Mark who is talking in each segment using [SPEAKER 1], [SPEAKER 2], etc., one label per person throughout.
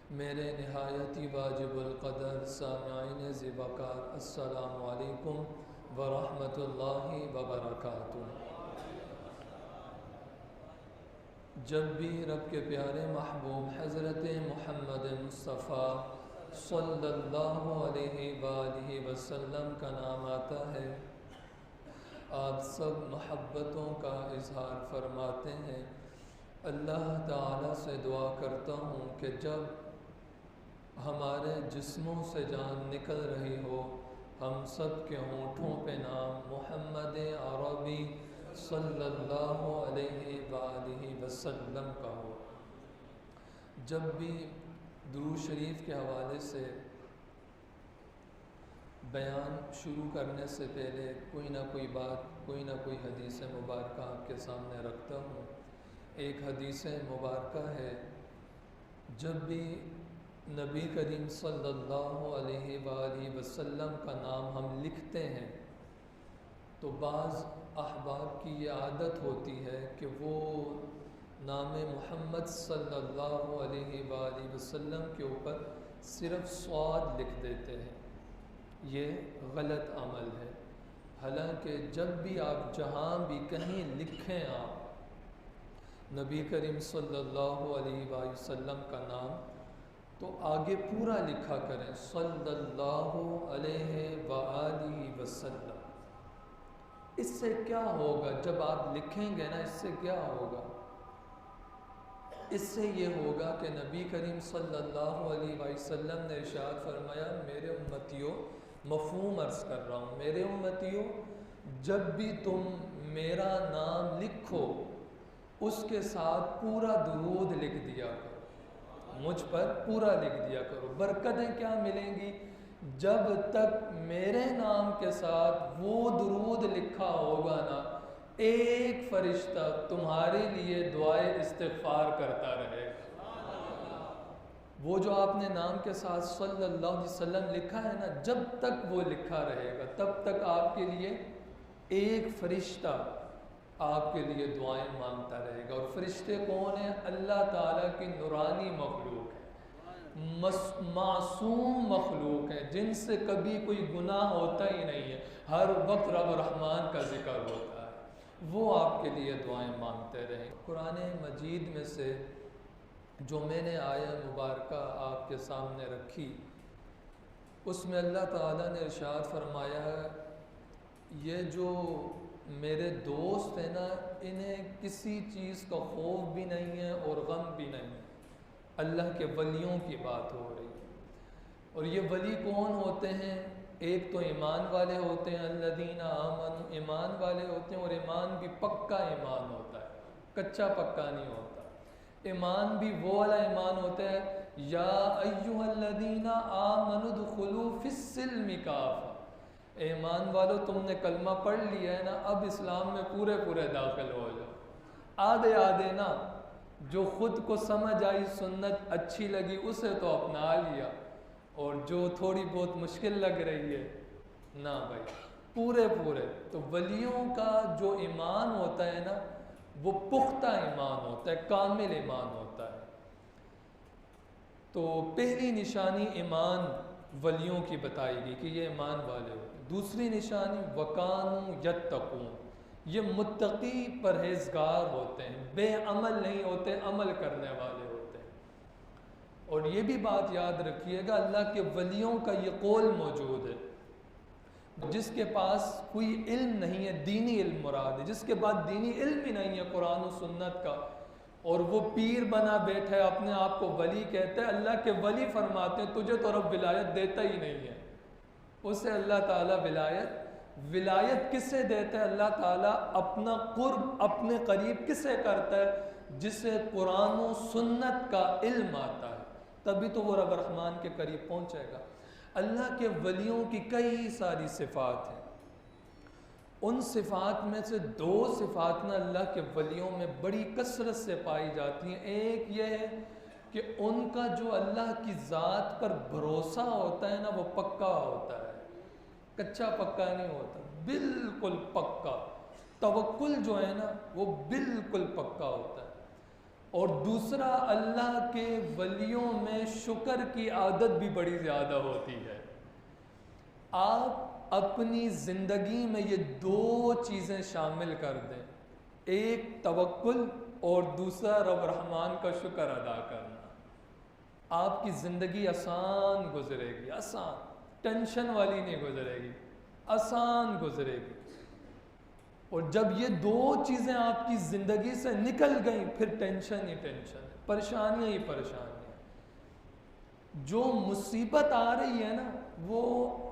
[SPEAKER 1] میرے نہایت ہی واجب القدر سامعین ذوقار السلام علیکم ورحمۃ اللہ وبرکاتہ۔ جب بھی رب کے پیارے محبوب حضرت محمد مصطفیٰ صلی اللہ علیہ وآلہ وسلم کا نام آتا ہے، آپ سب محبتوں کا اظہار فرماتے ہیں۔ اللہ تعالیٰ سے دعا کرتا ہوں کہ جب ہمارے جسموں سے جان نکل رہی ہو، ہم سب کے ہونٹوں پہ نام محمد عربی صلی اللہ علیہ وآلہ وسلم کا ہو۔ جب بھی درود شریف کے حوالے سے بیان شروع کرنے سے پہلے کوئی نہ کوئی بات، کوئی نہ کوئی حدیث مبارکہ آپ کے سامنے رکھتا ہوں۔ ایک حدیث مبارکہ ہے، جب بھی نبی کریم صلی اللہ علیہ وآلہ وسلم کا نام ہم لکھتے ہیں تو بعض احباب کی یہ عادت ہوتی ہے کہ وہ نام محمد صلی اللہ علیہ وآلہ وسلم کے اوپر صرف صاد لکھ دیتے ہیں۔ یہ غلط عمل ہے۔ حالانکہ جب بھی آپ جہاں بھی کہیں لکھیں آپ نبی کریم صلی اللہ علیہ وآلہ وسلم کا نام، تو آگے پورا لکھا کریں صلی اللہ علیہ وآلہ وسلم۔ اس سے کیا ہوگا؟ جب آپ لکھیں گے نا، اس سے کیا ہوگا؟ اس سے یہ ہوگا کہ نبی کریم صلی اللہ علیہ وسلم نے ارشاد فرمایا، میرے امتیوں، مفہوم عرض کر رہا ہوں، میرے امتیوں، جب بھی تم میرا نام لکھو اس کے ساتھ پورا درود لکھ دیا کرو، مجھ پر پورا لکھ دیا کرو۔ برکتیں کیا ملیں گی؟ جب تک میرے نام کے ساتھ وہ درود لکھا ہوگا نا، ایک فرشتہ تمہارے لیے دعائے استغفار کرتا رہے گا۔ وہ جو آپ نے نام کے ساتھ صلی اللہ علیہ وسلم لکھا ہے نا، جب تک وہ لکھا رہے گا تب تک آپ کے لیے ایک فرشتہ آپ کے لیے دعائیں مانگتا رہے گا۔ اور فرشتے کون ہیں؟ اللہ تعالیٰ کی نورانی مخلوق ہے، معصوم مخلوق ہیں، جن سے کبھی کوئی گناہ ہوتا ہی نہیں ہے، ہر وقت رب رحمان کا ذکر ہوتا ہے، وہ آپ کے لیے دعائیں مانگتے رہیں۔ قرآن مجید میں سے جو میں نے آیہ مبارکہ آپ کے سامنے رکھی، اس میں اللہ تعالیٰ نے ارشاد فرمایا ہے، یہ جو میرے دوست ہیں نا، انہیں کسی چیز کا خوف بھی نہیں ہے اور غم بھی نہیں ہے۔ اللہ کے ولیوں کی بات ہو رہی ہے۔ اور یہ ولی کون ہوتے ہیں؟ ایک تو ایمان والے ہوتے ہیں، الذین آمنوا، ایمان والے ہوتے ہیں، اور ایمان بھی پکا ایمان ہوتا ہے، کچا پکا نہیں ہوتا۔ ایمان بھی وہ والا ایمان ہوتا ہے، یا ایھا الذین آمنوا ادخلوا فی السلم کافہ، ایمان والو تم نے کلمہ پڑھ لیا ہے نا، اب اسلام میں پورے داخل ہو جاؤ۔ آدھے آدھے نا، جو خود کو سمجھ آئی سنت اچھی لگی اسے تو اپنا لیا، اور جو تھوڑی بہت مشکل لگ رہی ہے نہ بھائی، پورے تو ولیوں کا جو ایمان ہوتا ہے نا، وہ پختہ ایمان ہوتا ہے، کامل ایمان ہوتا ہے۔ تو پہلی نشانی ایمان ولیوں کی بتائی گئی کہ یہ ایمان والے ہوتے ہیں۔ دوسری نشانی وَكَانُوا يَتَّقُونَ، یہ متقی پرہیزگار ہوتے ہیں، بے عمل نہیں ہوتے، عمل کرنے والے ہوتے ہیں۔ اور یہ بھی بات یاد رکھیے گا، اللہ کے ولیوں کا یہ قول موجود ہے، جس کے پاس کوئی علم نہیں ہے، دینی علم مراد ہے، جس کے بعد دینی علم ہی نہیں ہے قرآن و سنت کا، اور وہ پیر بنا بیٹھا ہے، اپنے آپ کو ولی کہتا ہے، اللہ کے ولی فرماتے ہیں تجھے تو رب ولایت دیتا ہی نہیں ہے۔ اسے اللہ تعالیٰ ولایت کسے دیتا ہے؟ اللہ تعالیٰ اپنا قرب اپنے قریب کسے کرتا ہے؟ جسے قرآن و سنت کا علم آتا ہے، تبھی تو وہ رب رحمان کے قریب پہنچے گا۔ اللہ کے ولیوں کی کئی ساری صفات ہیں، ان صفات میں سے دو صفات نا اللہ کے ولیوں میں بڑی کثرت سے پائی جاتی ہیں۔ ایک یہ ہے کہ ان کا جو اللہ کی ذات پر بھروسہ ہوتا ہے نا، وہ پکا ہوتا ہے، کچا پکا نہیں ہوتا، بالکل پکا۔ توکل جو ہے نا، وہ بالکل پکا ہوتا ہے۔ اور دوسرا اللہ کے ولیوں میں شکر کی عادت بھی بڑی زیادہ ہوتی ہے۔ آپ اپنی زندگی میں یہ دو چیزیں شامل کر دیں، ایک توکل اور دوسرا رب رحمان کا شکر ادا کرنا، آپ کی زندگی آسان گزرے گی، آسان، ٹینشن والی نہیں گزرے گی، آسان گزرے گی۔ اور جب یہ دو چیزیں آپ کی زندگی سے نکل گئیں پھر ٹینشن ہی ٹینشن ہے، پریشانیاں ہی پریشانیاں۔ جو مصیبت آ رہی ہے نا وہ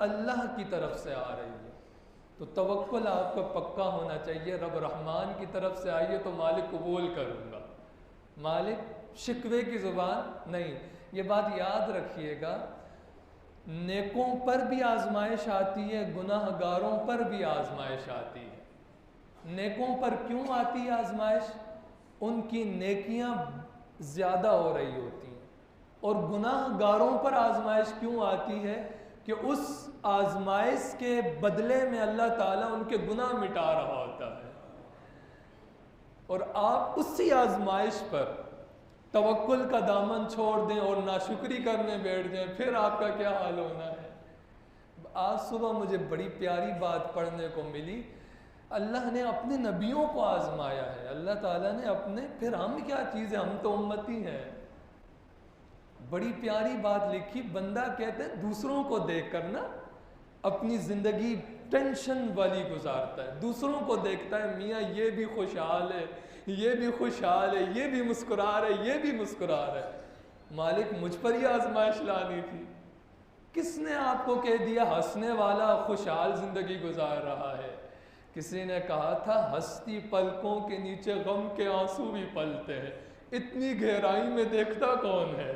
[SPEAKER 1] اللہ کی طرف سے آ رہی ہے، تو توکل آپ کا پکا ہونا چاہیے، رب رحمان کی طرف سے آئیے تو مالک قبول کروں گا، مالک شکوے کی زبان نہیں۔ یہ بات یاد رکھیے گا، نیکوں پر بھی آزمائش آتی ہے، گناہ گاروں پر بھی آزمائش آتی ہے۔ نیکوں پر کیوں آتی ہے آزمائش؟ ان کی نیکیاں زیادہ ہو رہی ہوتی ہیں۔ اور گناہ گاروں پر آزمائش کیوں آتی ہے؟ کہ اس آزمائش کے بدلے میں اللہ تعالیٰ ان کے گناہ مٹا رہا ہوتا ہے، اور آپ اسی آزمائش پر توکل کا دامن چھوڑ دیں اور ناشکری کرنے بیٹھ جائیں، پھر آپ کا کیا حال ہونا ہے۔ آج صبح مجھے بڑی پیاری بات پڑھنے کو ملی، اللہ نے اپنے نبیوں کو آزمایا ہے، اللہ تعالیٰ نے اپنے، پھر ہم کیا چیز ہے، ہم تو امتی ہیں۔ بڑی پیاری بات لکھی، بندہ کہتے ہیں دوسروں کو دیکھ کر نا اپنی زندگی ٹینشن والی گزارتا ہے، دوسروں کو دیکھتا ہے میاں یہ بھی خوشحال ہے، یہ بھی خوشحال ہے، یہ بھی مسکرا رہا ہے، یہ بھی مسکرا رہا ہے۔ مالک مجھ پر ہی آزمائش لانی تھی، کس نے آپ کو کہہ دیا ہنسنے والا خوشحال زندگی گزار رہا ہے؟ کسی نے کہا تھا ہستی پلکوں کے نیچے غم کے آنسو بھی پلتے ہیں، اتنی گہرائی میں دیکھتا کون ہے؟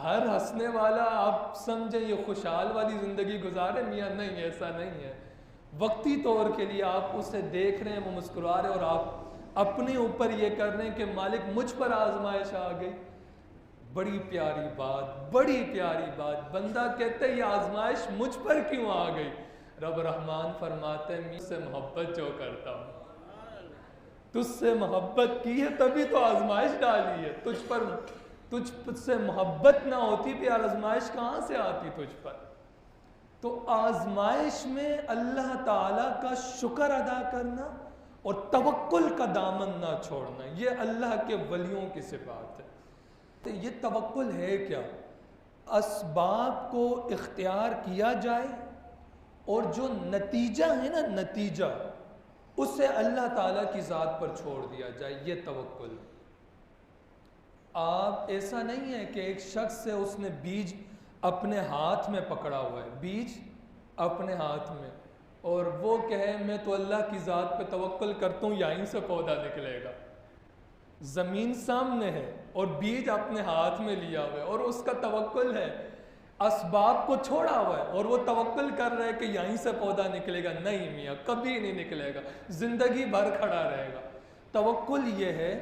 [SPEAKER 1] ہر ہنسنے والا آپ سمجھیں یہ خوشحال والی زندگی گزارے، میاں نہیں، ایسا نہیں ہے۔ وقتی طور کے لیے آپ اسے دیکھ رہے ہیں، وہ مسکرا رہے ہیں، اور آپ اپنے اوپر یہ کر رہے ہیں کہ مالک مجھ پر آزمائش آ گئی۔ بڑی پیاری بات، بڑی پیاری بات۔ بندہ کہتا ہے یہ آزمائش مجھ پر کیوں آ گئی؟ رب رحمان فرماتے ہیں مجھ سے محبت جو کرتا ہوں، تجھ سے محبت کی ہے تبھی تو آزمائش ڈالی ہے، تجھ سے محبت نہ ہوتی بھی آزمائش کہاں سے آتی تجھ پر؟ تو آزمائش میں اللہ تعالیٰ کا شکر ادا کرنا اور توکل کا دامن نہ چھوڑنا، یہ اللہ کے ولیوں کی صفات ہے۔ تو یہ توکل ہے کیا؟ اسباب کو اختیار کیا جائے اور جو نتیجہ ہے نا، نتیجہ اسے اللہ تعالیٰ کی ذات پر چھوڑ دیا جائے، یہ توکل۔ آپ ایسا نہیں ہے کہ ایک شخص سے اس نے بیج اپنے ہاتھ میں پکڑا ہوا ہے، بیج اپنے ہاتھ میں، اور وہ کہے میں تو اللہ کی ذات پہ توکل کرتا ہوں یہیں سے پودا نکلے گا۔ زمین سامنے ہے اور بیج اپنے ہاتھ میں لیا ہوا ہے اور اس کا توکل ہے، اسباب کو چھوڑا ہوا ہے اور وہ توکل کر رہے کہ یہیں سے پودا نکلے گا۔ نہیں میاں، کبھی نہیں نکلے گا، زندگی بھر کھڑا رہے گا۔ توکل یہ ہے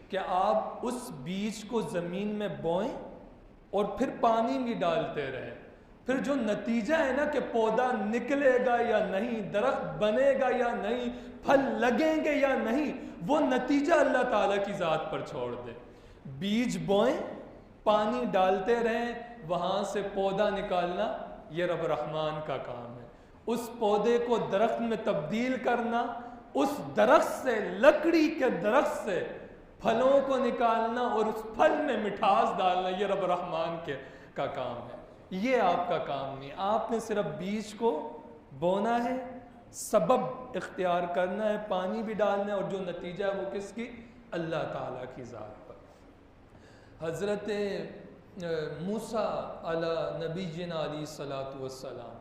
[SPEAKER 1] کہ آپ اس بیج کو زمین میں بوئیں اور پھر پانی بھی ڈالتے رہیں، پھر جو نتیجہ ہے نا کہ پودا نکلے گا یا نہیں، درخت بنے گا یا نہیں، پھل لگیں گے یا نہیں، وہ نتیجہ اللہ تعالیٰ کی ذات پر چھوڑ دیں۔ بیج بوئیں، پانی ڈالتے رہیں، وہاں سے پودا نکالنا یہ رب رحمان کا کام ہے۔ اس پودے کو درخت میں تبدیل کرنا، اس درخت سے، لکڑی کے درخت سے پھلوں کو نکالنا اور اس پھل میں مٹھاس ڈالنا، یہ رب رحمان کا کام ہے، یہ آپ کا کام نہیں۔ آپ نے صرف بیج کو بونا ہے، سبب اختیار کرنا ہے، پانی بھی ڈالنا ہے، اور جو نتیجہ ہے وہ کس کی؟ اللہ تعالیٰ کی ذات پر۔ حضرت موسیٰ علی نبینا علیہ الصلاۃ والسلام،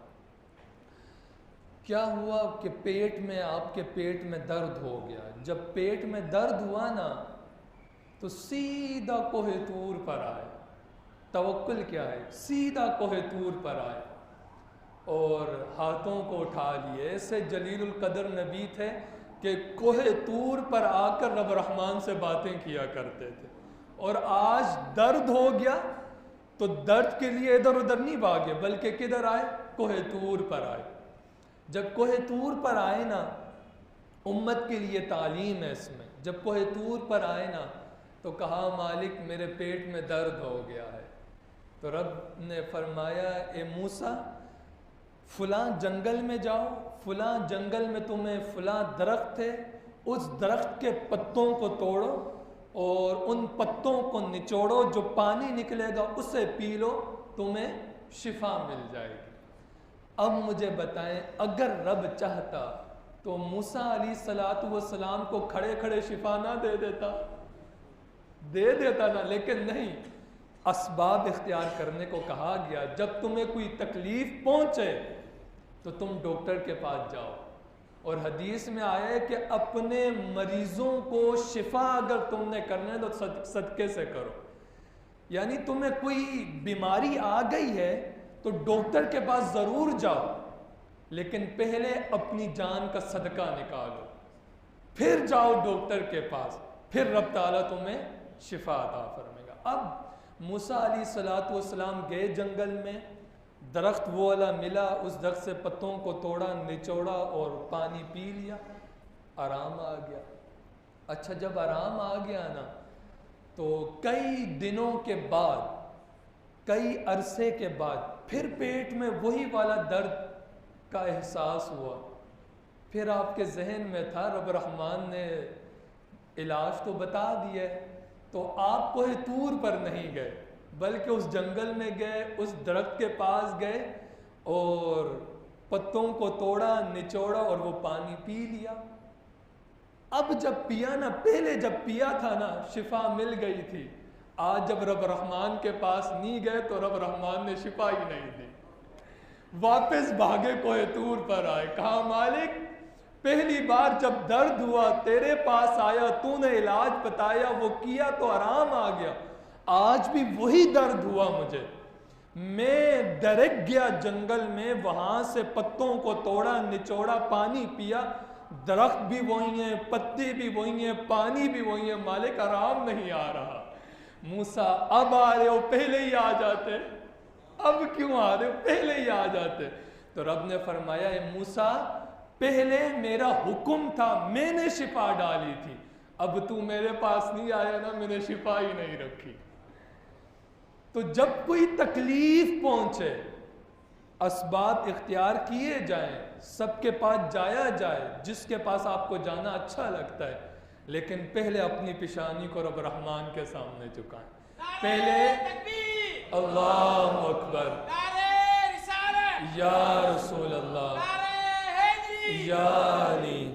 [SPEAKER 1] کیا ہوا کہ پیٹ میں، آپ کے پیٹ میں درد ہو گیا۔ جب پیٹ میں درد ہوا نا تو سیدھا کوہ طور پر آئے۔ توکل کیا ہے؟ سیدھا کوہ طور پر آئے اور ہاتھوں کو اٹھا لیے۔ ایسے جلیل القدر نبی تھے کہ کوہ طور پر آ کر رب رحمان سے باتیں کیا کرتے تھے۔ اور آج درد ہو گیا تو درد کے لیے ادھر ادھر نہیں بھاگے، بلکہ کدھر آئے؟ کوہ طور پر آئے۔ جب کوہ طور پر آئے نا، امت کے لیے تعلیم ہے اس میں، جب کوہ طور پر آئے نا تو کہا مالک میرے پیٹ میں درد ہو گیا ہے۔ تو رب نے فرمایا اے موسیٰ فلاں جنگل میں جاؤ، فلاں جنگل میں تمہیں فلاں درخت ہے، اس درخت کے پتوں کو توڑو اور ان پتوں کو نچوڑو، جو پانی نکلے گا اسے پی لو، تمہیں شفا مل جائے گی۔ اب مجھے بتائیں اگر رب چاہتا تو موسیٰ علیہ السلام کو کھڑے کھڑے شفا نہ دے دیتا نا، لیکن نہیں، اسباب اختیار کرنے کو کہا گیا۔ جب تمہیں کوئی تکلیف پہنچے تو تم ڈاکٹر کے پاس جاؤ، اور حدیث میں آیا ہے کہ اپنے مریضوں کو شفا اگر تم نے کرنا ہے تو صدقے سے کرو۔ یعنی تمہیں کوئی بیماری آ گئی ہے تو ڈاکٹر کے پاس ضرور جاؤ، لیکن پہلے اپنی جان کا صدقہ نکالو، پھر جاؤ ڈاکٹر کے پاس، پھر رب تعالیٰ تمہیں شفا عطا فرمائے گا۔ اب موسیٰ علیہ السلام گئے جنگل میں، درخت وہ والا ملا، اس درخت سے پتوں کو توڑا، نچوڑا اور پانی پی لیا، آرام آ گیا۔ اچھا جب آرام آ گیا نا تو کئی دنوں کے بعد، کئی عرصے کے بعد پھر پیٹ میں وہی والا درد کا احساس ہوا۔ پھر آپ کے ذہن میں تھا رب رحمان نے علاج تو بتا دیا ہے، تو آپ کوہ طور پر نہیں گئے بلکہ اس جنگل میں گئے، اس درخت کے پاس گئے اور پتوں کو توڑا، نچوڑا اور وہ پانی پی لیا۔ اب جب پیا نا، پہلے جب پیا تھا نا شفا مل گئی تھی، آج جب رب رحمان کے پاس نہیں گئے تو رب رحمان نے شفا ہی نہیں دی۔ واپس بھاگے کوہ طور پر آئے، کہا مالک پہلی بار جب درد ہوا تیرے پاس آیا، تو نے علاج بتایا، وہ کیا تو آرام آ گیا، آج بھی وہی درد ہوا مجھے، میں ڈرک گیا جنگل میں، وہاں سے پتوں کو توڑا، نچوڑا، پانی پیا، درخت بھی وہی ہیں، پتے بھی وہی ہیں، پانی بھی وہی ہیں، مالک آرام نہیں آ رہا۔ موسیٰ اب آ رہے ہو، پہلے ہی آ جاتے، اب کیوں آ رہے ہو، پہلے ہی آ جاتے۔ تو رب نے فرمایا اے موسیٰ پہلے میرا حکم تھا، میں نے شفا ڈالی تھی، اب تو میرے پاس نہیں آیا نا، میں نے شفا ہی نہیں رکھی۔ تو جب کوئی تکلیف پہنچے اسباب اختیار کیے جائیں، سب کے پاس جایا جائے، جس کے پاس آپ کو جانا اچھا لگتا ہے، لیکن پہلے اپنی پیشانی کو رب رحمان کے سامنے جھکائیں۔ پہلے اللہ اکبر، یا رسول اللہ، یا علی،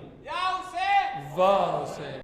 [SPEAKER 1] واہ حسین۔